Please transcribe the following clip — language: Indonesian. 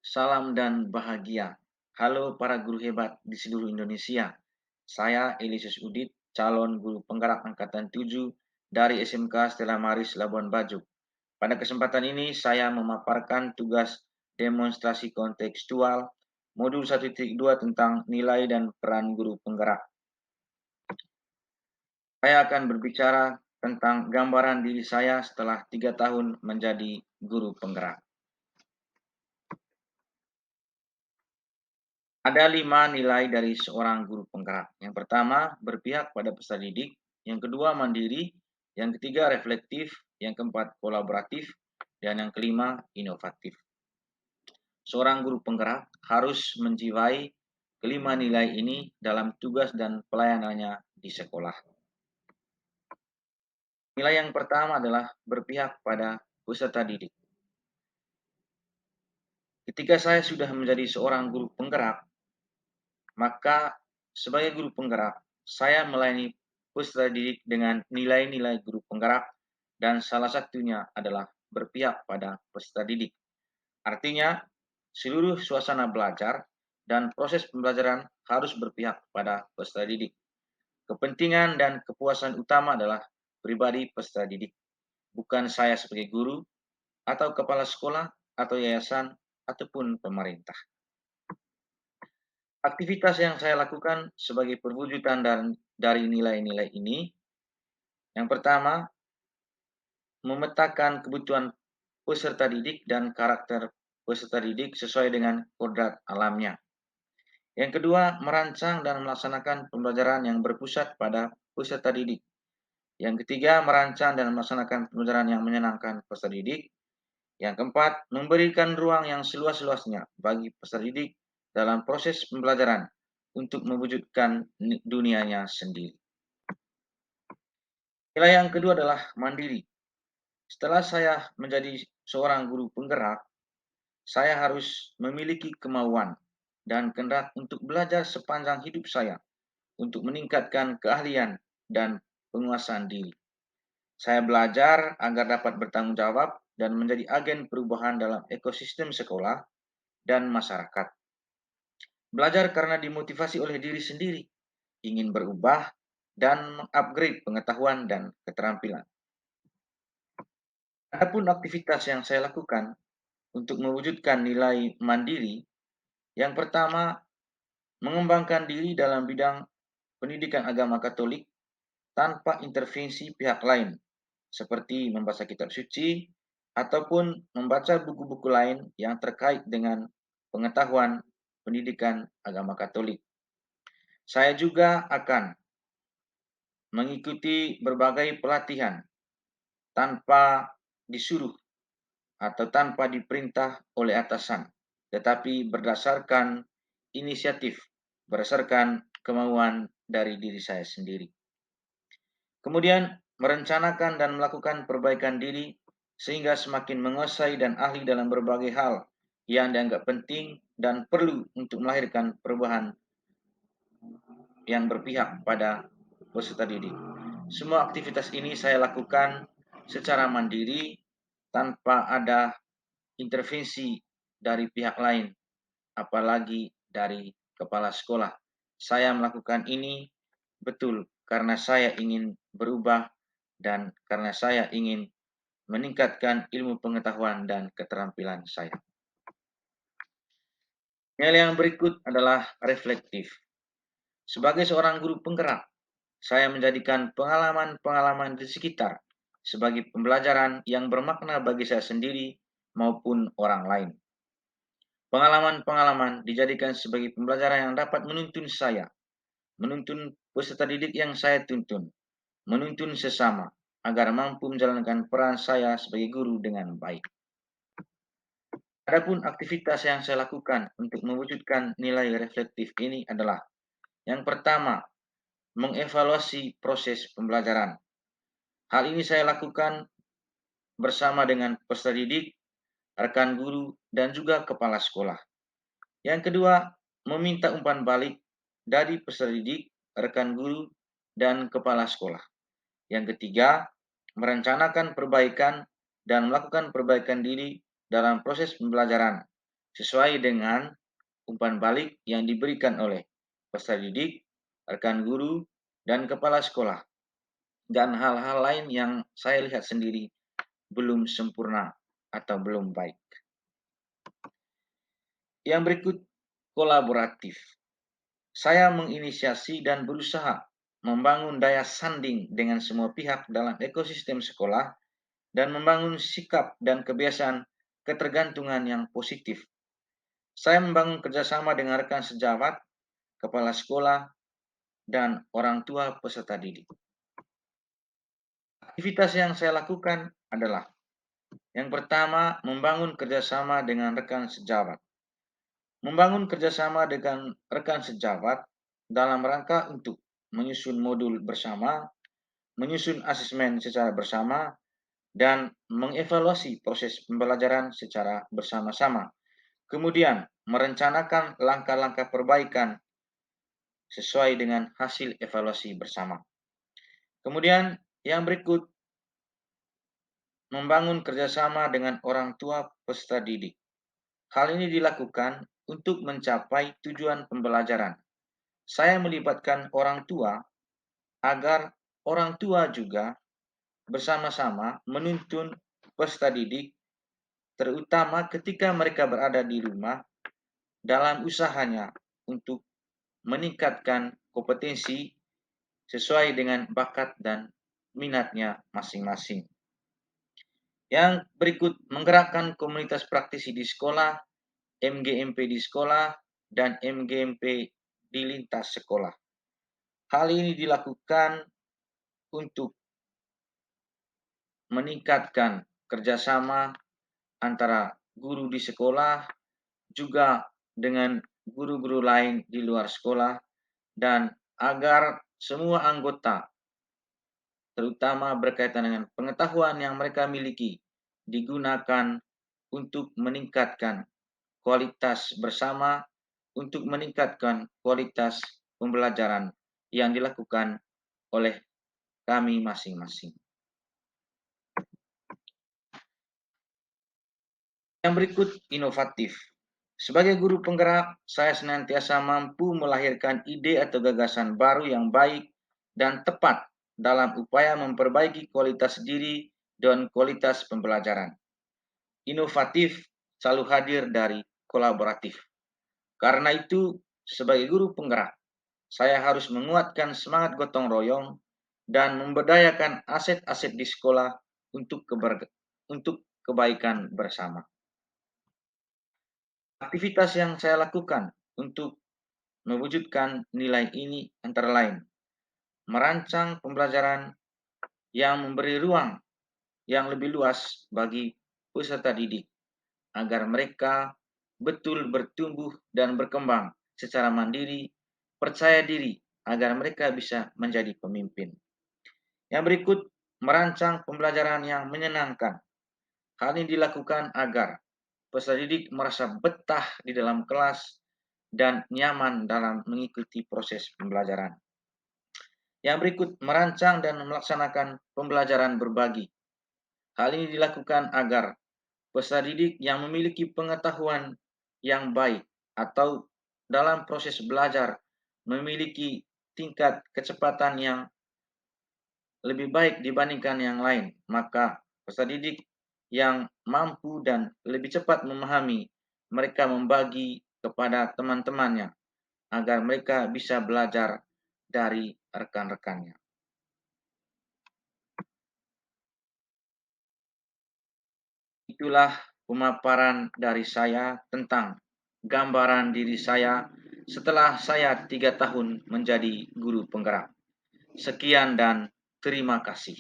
Salam dan bahagia. Halo para guru hebat di seluruh Indonesia. Saya Elisius Udit, calon guru penggerak angkatan 7 dari SMK Stella Maris Labuan Bajo. Pada kesempatan ini saya memaparkan tugas demonstrasi kontekstual modul 1.2 tentang nilai dan peran guru penggerak. Saya akan berbicara tentang gambaran diri saya setelah 3 tahun menjadi guru penggerak. Ada 5 nilai dari seorang guru penggerak. Yang pertama, berpihak pada peserta didik. Yang kedua, mandiri. Yang ketiga, reflektif. Yang keempat, kolaboratif. Dan yang kelima, inovatif. Seorang guru penggerak harus menjiwai kelima nilai ini dalam tugas dan pelayanannya di sekolah. Nilai yang pertama adalah berpihak pada peserta didik. Ketika saya sudah menjadi seorang guru penggerak, maka sebagai guru penggerak, saya melayani peserta didik dengan nilai-nilai guru penggerak dan salah satunya adalah berpihak pada peserta didik. Artinya, seluruh suasana belajar dan proses pembelajaran harus berpihak pada peserta didik. Kepentingan dan kepuasan utama adalah pribadi peserta didik, bukan saya sebagai guru atau kepala sekolah atau yayasan ataupun pemerintah. Aktivitas yang saya lakukan sebagai perwujudan dari nilai-nilai ini, yang pertama, memetakan kebutuhan peserta didik dan karakter peserta didik sesuai dengan kodrat alamnya. Yang kedua, merancang dan melaksanakan pembelajaran yang berpusat pada peserta didik. Yang ketiga, merancang dan melaksanakan pembelajaran yang menyenangkan peserta didik. Yang keempat, memberikan ruang yang seluas-luasnya bagi peserta didik dalam proses pembelajaran untuk mewujudkan dunianya sendiri. Nilai yang kedua adalah mandiri. Setelah saya menjadi seorang guru penggerak, saya harus memiliki kemauan dan kehendak untuk belajar sepanjang hidup saya untuk meningkatkan keahlian dan penguasaan diri. Saya belajar agar dapat bertanggung jawab dan menjadi agen perubahan dalam ekosistem sekolah dan masyarakat. Belajar karena dimotivasi oleh diri sendiri, ingin berubah, dan mengupgrade pengetahuan dan keterampilan. Adapun aktivitas yang saya lakukan untuk mewujudkan nilai mandiri, yang pertama, mengembangkan diri dalam bidang pendidikan agama Katolik tanpa intervensi pihak lain, seperti membaca kitab suci ataupun membaca buku-buku lain yang terkait dengan pengetahuan pendidikan agama Katolik. Saya juga akan mengikuti berbagai pelatihan tanpa disuruh atau tanpa diperintah oleh atasan, tetapi berdasarkan inisiatif, berdasarkan kemauan dari diri saya sendiri. Kemudian merencanakan dan melakukan perbaikan diri sehingga semakin menguasai dan ahli dalam berbagai hal yang dianggap penting dan perlu untuk melahirkan perubahan yang berpihak pada peserta didik. Semua aktivitas ini saya lakukan secara mandiri tanpa ada intervensi dari pihak lain, apalagi dari kepala sekolah. Saya melakukan ini betul karena saya ingin berubah dan karena saya ingin meningkatkan ilmu pengetahuan dan keterampilan saya. Nilai yang berikut adalah reflektif. Sebagai seorang guru penggerak, saya menjadikan pengalaman-pengalaman di sekitar sebagai pembelajaran yang bermakna bagi saya sendiri maupun orang lain. Pengalaman-pengalaman dijadikan sebagai pembelajaran yang dapat menuntun saya, menuntun peserta didik yang saya tuntun, menuntun sesama, agar mampu menjalankan peran saya sebagai guru dengan baik. Adapun aktivitas yang saya lakukan untuk mewujudkan nilai reflektif ini adalah yang pertama, mengevaluasi proses pembelajaran. Hal ini saya lakukan bersama dengan peserta didik, rekan guru, dan juga kepala sekolah. Yang kedua, meminta umpan balik dari peserta didik, rekan guru, dan kepala sekolah. Yang ketiga, merencanakan perbaikan dan melakukan perbaikan diri dalam proses pembelajaran sesuai dengan umpan balik yang diberikan oleh peserta didik, rekan guru, dan kepala sekolah. Dan hal-hal lain yang saya lihat sendiri belum sempurna atau belum baik. Yang berikut, kolaboratif. Saya menginisiasi dan berusaha membangun daya sanding dengan semua pihak dalam ekosistem sekolah dan membangun sikap dan kebiasaan ketergantungan yang positif. Saya membangun kerjasama dengan rekan sejawat, kepala sekolah, dan orang tua peserta didik. Aktivitas yang saya lakukan adalah yang pertama, membangun kerjasama dengan rekan sejawat. Membangun kerjasama dengan rekan sejawat dalam rangka untuk menyusun modul bersama, menyusun asesmen secara bersama, dan mengevaluasi proses pembelajaran secara bersama-sama. Kemudian, merencanakan langkah-langkah perbaikan sesuai dengan hasil evaluasi bersama. Kemudian, yang berikut, membangun kerjasama dengan orang tua peserta didik. Hal ini dilakukan untuk mencapai tujuan pembelajaran. Saya melibatkan orang tua agar orang tua juga bersama-sama menuntun peserta didik, terutama ketika mereka berada di rumah, dalam usahanya untuk meningkatkan kompetensi sesuai dengan bakat dan minatnya masing-masing. Yang berikut, menggerakkan komunitas praktisi di sekolah, MGMP di sekolah, dan MGMP di lintas sekolah. Hal ini dilakukan untuk meningkatkan kerjasama antara guru di sekolah, juga dengan guru-guru lain di luar sekolah, dan agar semua anggota, terutama berkaitan dengan pengetahuan yang mereka miliki, digunakan untuk meningkatkan kualitas bersama, untuk meningkatkan kualitas pembelajaran yang dilakukan oleh kami masing-masing. Yang berikut, inovatif. Sebagai guru penggerak, saya senantiasa mampu melahirkan ide atau gagasan baru yang baik dan tepat dalam upaya memperbaiki kualitas diri dan kualitas pembelajaran. Inovatif selalu hadir dari kolaboratif. Karena itu, sebagai guru penggerak, saya harus menguatkan semangat gotong royong dan memberdayakan aset-aset di sekolah untuk kebaikan bersama. Aktivitas yang saya lakukan untuk mewujudkan nilai ini antara lain, merancang pembelajaran yang memberi ruang yang lebih luas bagi peserta didik, agar mereka betul bertumbuh dan berkembang secara mandiri, percaya diri, agar mereka bisa menjadi pemimpin. Yang berikut, merancang pembelajaran yang menyenangkan. Hal ini dilakukan agar peserta didik merasa betah di dalam kelas dan nyaman dalam mengikuti proses pembelajaran. Yang berikut, merancang dan melaksanakan pembelajaran berbagi. Hal ini dilakukan agar peserta didik yang memiliki pengetahuan yang baik atau dalam proses belajar memiliki tingkat kecepatan yang lebih baik dibandingkan yang lain, maka peserta didik yang mampu dan lebih cepat memahami, mereka membagi kepada teman-temannya agar mereka bisa belajar dari rekan-rekannya. Itulah pemaparan dari saya tentang gambaran diri saya setelah saya 3 tahun menjadi guru penggerak. Sekian dan terima kasih.